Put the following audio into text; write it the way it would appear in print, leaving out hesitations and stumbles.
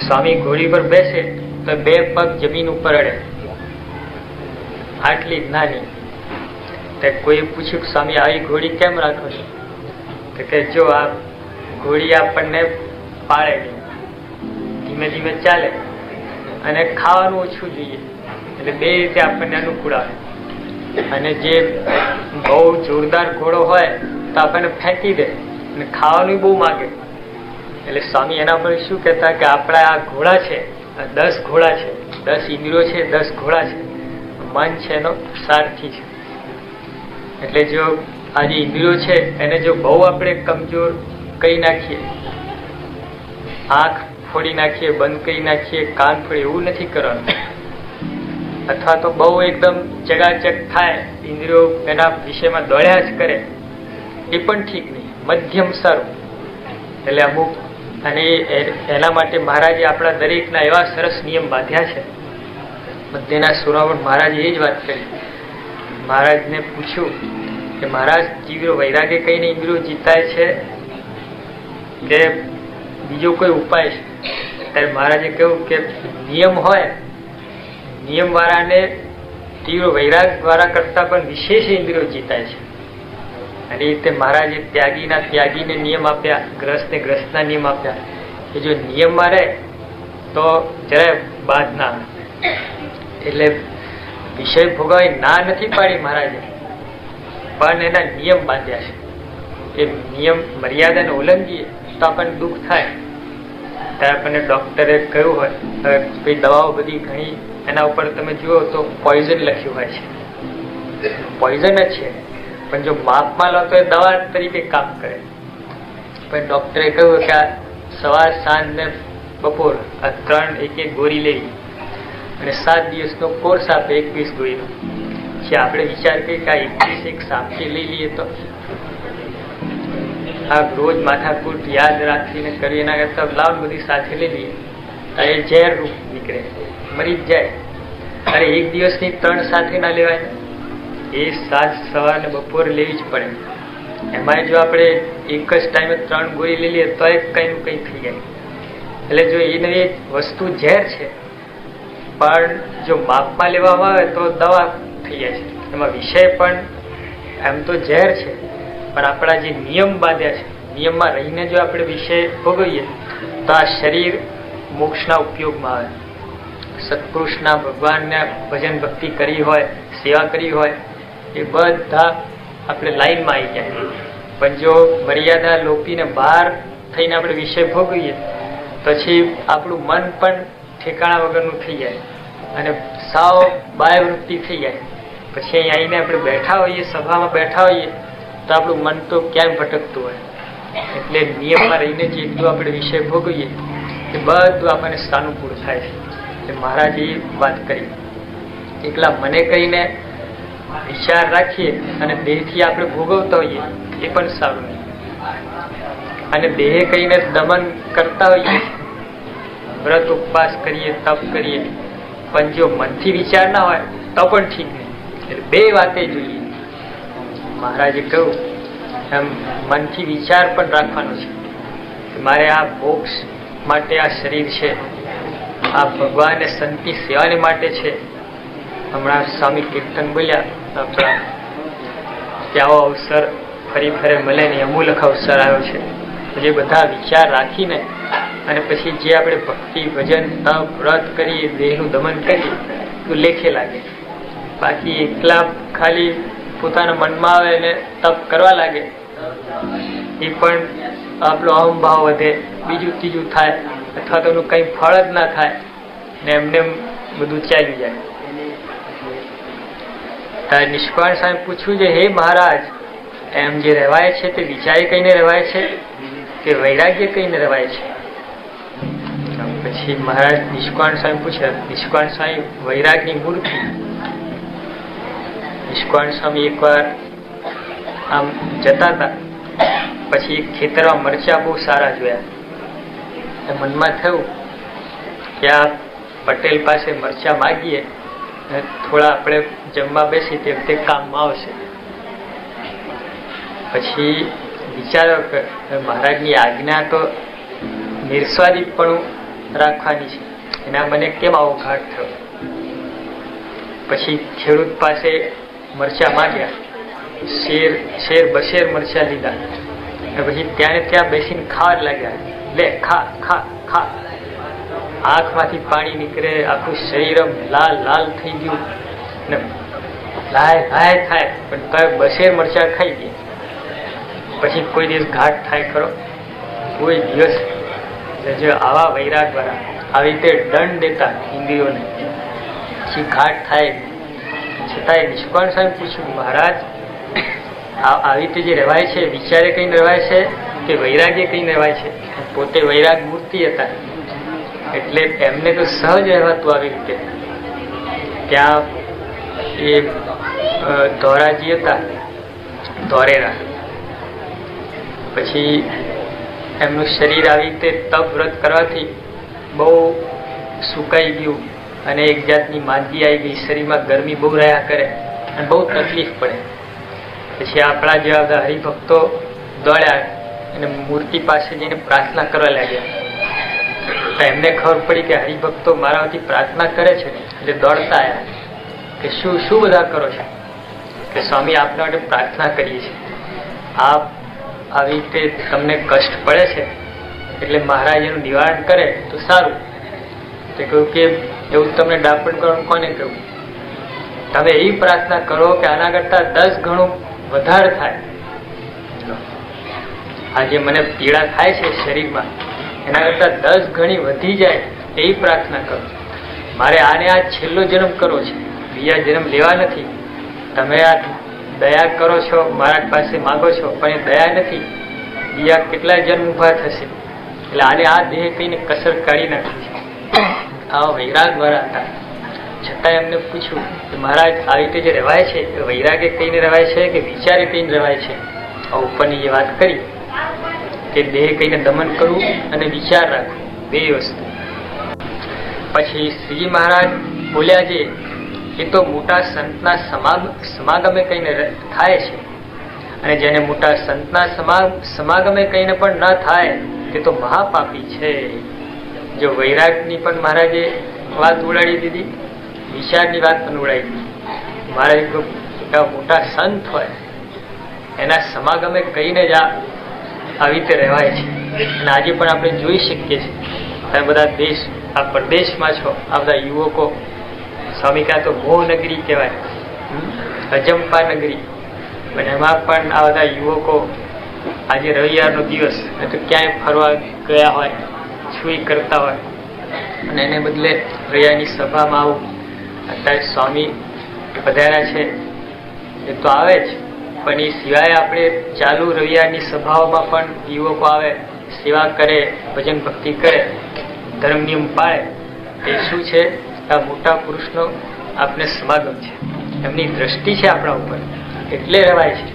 સ્વામી ઘોડી પર બેસે તો 2 પગ જમીન ઉપર અડે, આટલી નાની. તો કોઈ પૂછ્યું કે સ્વામી આવી ઘોડી કેમ રાખો છો? તો કે જો આ ઘોડી આપણને પાળે, ધીમે ધીમે ચાલે અને ખાવાનું ઓછું જોઈએ, એટલે 2 રીતે આપણને અનુકૂળ આવે. અને જે બહુ જોરદાર ઘોડો હોય તો આપણને ફેંકી દે અને ખાવાનું બહુ માગે. એટલે સ્વામી એના પર શું કહેતા કે આપણા આ ઘોડા છે, 10 ઘોડા છે, 10 ઇન્દ્રિયો છે, 10 ઘોડા છે, મન છે એનો સારથી છે. એટલે જો આ જે ઇન્દ્રિયો છે એને જો બહુ આપણે કમજોર કરી નાખીએ, આંખ ફોડી નાખીએ, બંધ કરી નાખીએ, કાન ફોડી, એવું નથી કરવાનું. અથવા તો બહુ એકદમ ચગાચગ થાય, ઇન્દ્રિયો એના વિષયમાં દોડ્યા જ કરે, એ પણ ઠીક નહીં, મધ્યમ સારું. એટલે અમુક અને એના માટે મહારાજે આપણા દરેકના એવા સરસ નિયમ બાંધ્યા છે. મધ્યના સુરાવણ મહારાજે એ જ વાત કરી. મહારાજને પૂછ્યું કે મહારાજ તીવ્ર વૈરાગ્ય કહીને ઇન્દ્રિયો જીતાય છે કે બીજો કોઈ ઉપાય છે? ત્યારે મહારાજે કહ્યું કે નિયમ હોય, નિયમ વાળાને તીવ્ર વૈરાગ દ્વારા કરતા પણ વિશેષ ઇન્દ્રિયો જીતાય છે. અને એ રીતે મહારાજે ત્યાગીને નિયમ આપ્યા, ગ્રસ્તને ગ્રસ્તના નિયમ આપ્યા કે જો નિયમમાં રહે તો જરાય બાદ ના. એટલે વિષય ભોગવવાની ના નથી પાડી મહારાજે, પણ એના નિયમ બાંધ્યા છે. એ નિયમ મર્યાદાને ઉલ્લંઘીએ તો આપણને દુઃખ થાય. ત્યારે આપણને ડોક્ટરે કહ્યું હોય, હવે કોઈ દવાઓ બધી ઘણી એના ઉપર તમે જુઓ તો પોઈઝન લખ્યું હોય છે, પોઈઝન જ છે, પણ જો માપમાં લો તો એ દવા તરીકે કામ કરે. પણ ડોક્ટરે કહ્યું કે આ સવાર સાંજ ને બપોર આ 3 એક ગોળી લેવી અને 7 દિવસનો કોર્સ આપે 21 ગોળીનો. જે આપણે વિચાર કરીએ કે આ 21 એક સામથી લઈ લઈએ તો આ રોજ માથાકૂટ યાદ રાખીને કરી, એના કરતા લાવ બધી સાથે લઈ લઈએ તો એ ઝેર રૂપ નીકળે, મરી જ જાય. અરે એક દિવસની 3 સાથે ના લેવાય, એ સાંજ સવાર ને બપોરે લેવી જ પડે. એમાં જો આપણે એક જ ટાઈમે 3 ગોળી લઈ લઈએ તો એ કઈ નું કઈ થઈ જાય. એટલે જો એની વસ્તુ ઝેર છે, પણ જો માપમાં લેવામાં આવે તો દવા થઈ જાય છે. એમાં વિષય પણ એમ તો ઝેર છે, પણ આપણા જે નિયમ બાંધ્યા છે, નિયમમાં રહીને જો આપણે વિષય ભોગવીએ તો આ શરીર મોક્ષના ઉપયોગમાં આવે. સત્પુરુષના ભગવાનને ભજન ભક્તિ કરી હોય, સેવા કરી હોય, એ બધા આપણે લાઈનમાં આવી જાય. પણ જો મર્યાદા લોપીને બહાર થઈને આપણે વિષય ભોગવીએ પછી આપણું મન પણ ઠેકાણા વગરનું થઈ જાય અને સાવ બાહ્ય વૃત્તિ થઈ જાય. પછી અહીં આવીને આપણે બેઠા હોઈએ, સભામાં બેઠા હોઈએ તો આપણું મન તો ક્યાંય ભટકતું હોય. એટલે નિયમમાં રહીને જેટલું આપણે વિષય ભોગવીએ એ બધું આપણને સાનુકૂળ થાય છે. એટલે મહારાજે એ વાત કરી. એકલા મને કહીને વિચાર રાખીએ અને દેહથી આપણે ભોગવતા હોઈએ એ પણ સારું નહીં. અને દેહ કહીને દમન કરતા હોઈએ, વ્રત ઉપવાસ કરીએ, તપ કરીએ, પણ જો મનથી વિચાર ના હોય તો પણ ઠીક નહીં. એટલે 2 વાતે જોઈએ. મહારાજે કહ્યું એમ મનથી વિચાર પણ રાખવાનો છે કે મારે આ મોક્ષ માટે આ શરીર છે, આ ભગવાનને સંતની સેવાને માટે છે. હમણાં સ્વામી કીર્તન બોલ્યા આપણા કે આવો અવસર ફરી ફરે મળે નહીં, અમૂલક અવસર આવ્યો છે. જે બધા વિચાર રાખીને અને પછી જે આપણે ભક્તિ ભજન તપ વ્રત કરીએ, દેહનું દમન કરીએ તો લેખે લાગે. બાકી એકલા ખાલી પોતાના મનમાં આવે અને તપ કરવા લાગે એ પણ આપણો અહંભાવ વધે, બીજું ત્રીજું થાય, અથવા તો એનું કંઈ ફળ જ ના થાય ને એમને બધું ચાલી જાય. ત્યારે નિષ્કાળ સાહેબ પૂછ્યું છે, હે મહારાજ, એમ જે રહેવાય છે તે વિચારે કહીને રહેવાય છે કે વૈરાગ્ય કહીને રહેવાય છે? પછી મહારાજ નિષ્કાળ સાહેબ પૂછે. નિષ્કાળ સાહેબ વૈરાગની મૂર્તિ. નિષ્કાળ સ્વામી એકવાર આમ જતા હતા, પછી ખેતરમાં મરચા બહુ સારા જોયા. મનમાં થયું કે આ પટેલ પાસે મરચા માગીએ, થોડા આપણે જમવા બેસી તે વખતે કામમાં આવશે. પછી વિચારો કે મહારાજની આજ્ઞા તો નિર્સ્વાદિત પણ રાખવાની છે. એના મને કેમ આવો ઘાટ થયો? પછી ખેડૂત પાસે મરચા માંગ્યા, શેર બશેર મરચા લીધા, અને પછી ત્યાં બેસીને ખાવા લાગ્યા. લે ખા ખા ખા. આંખમાંથી પાણી નીકળે, આખું શરીર લાલ લાલ થઈ ગયું ને લાય લાય થાય, પણ કઈ બશેર મરચા ખાઈ ગયા. પછી કોઈ દિવસ ઘાટ થાય ખરો? કોઈ દિવસ. જો આવા વૈરાગ વાળા આવી રીતે દંડ દેતા ઇન્દ્રિયોને, પછી ઘાટ થાય. છતાંય નિષ્કાળ સ્વામી પૂછ્યું, મહારાજ આવી રીતે જે રહેવાય છે, વિચારે કઈ રહેવાય છે કે વૈરાગ્ય કઈ રહેવાય છે? પોતે વૈરાગ મૂર્તિ હતા એટલે એમને તો સહજ રહેવાતું આવી રીતે. ત્યાં એ ધોરાજી હતા, ધોરેરા, પછી એમનું શરીર આવી રીતે તપ વ્રત કરવાથી બહુ સુકાઈ ગયું અને એક જાતની માંદગી આવી ગઈ. શરીરમાં ગરમી બહુ રહ્યા કરે અને બહુ તકલીફ પડે. પછી આપણા જેવા બધા હરિભક્તો દોડ્યા અને મૂર્તિ પાસે જઈને પ્રાર્થના કરવા લાગ્યા. એમને ખબર પડી કે હરિભક્તો મારાથી પ્રાર્થના કરે છે, એટલે દોડતા આવ્યા કે શું શું બધા કરો છો? કે સ્વામી આપના માટે પ્રાર્થના કરીએ છીએ, આપ આવી રીતે તમને કષ્ટ પડે છે એટલે મહારાજ એનું નિવારણ કરે તો સારું. તે કહ્યું કે એવું તમને ડાપણ કરવાનું કોને કહ્યું? તમે એવી પ્રાર્થના કરો કે આના કરતા 10 ગણું વધારે થાય. આજે મને પીડા થાય છે શરીરમાં, એના કરતા 10 ગણી વધી જાય એવી પ્રાર્થના કરો. મારે આને આ છેલ્લો જન્મ કરવો છે, બીજા જન્મ લેવા નથી. તમે આ દયા કરો છો, મારા પાસે માગો છો, પણ એ દયા નથી. બીજા કેટલા જન્મ ઉભા થશે, એટલે આને આ દેહ કહીને કસર કાઢી નાખી છે. આવા વૈરાગ વાળા હતા. છતાં એમને પૂછ્યું કે મહારાજ આવી રીતે જે રહેવાય છે એ વૈરાગે કહીને રહેવાય છે કે વિચારે કહીને રહેવાય છે? આ ઉપરની જે વાત કરી કે દેહ કહીને દમન કરવું અને વિચાર રાખવું, બે વસ્તુ. પછી શ્રીજી મહારાજ બોલ્યા છે એ તો મોટા સંતના સમાગમે કહીને થાય છે, અને જેને મોટા સંતના સમાગમે કહીને પણ ન થાય તે તો મહાપાપી છે. જો વૈરાગની પણ મહારાજે વાત ઉડાડી દીધી, વિચારની વાત પણ ઉડાડી દીધી. મહારાજ મોટા સંત હોય એના સમાગમે કહીને જ આવી રીતે રહેવાય છે. અને આજે પણ આપણે જોઈ શકીએ છીએ, તમે બધા આ પ્રદેશમાં છો, આ બધા યુવકો, સ્વામી ક્યાં તો મોહનગરી કહેવાય, અજંપા નગરી, પણ એમાં પણ આ બધા યુવકો આજે રવિવારનો દિવસ તો ક્યાંય ફરવા ગયા હોય, છુઈ કરતા હોય, અને એને બદલે રવિવારની સભામાં આવું. અત્યારે સ્વામી પધાર્યા છે એ તો આવે જ, પણ એ સિવાય આપણે ચાલુ રવિવારની સભાઓમાં પણ યુવકો આવે, સેવા કરે, ભજન ભક્તિ કરે, ધર્મ નિયમ પાળે. એ શું છે? આ મોટા પુરુષનો આપણે સમાગમ છે, એમની દ્રષ્ટિ છે આપણા ઉપર, એટલે રહેવાય છે.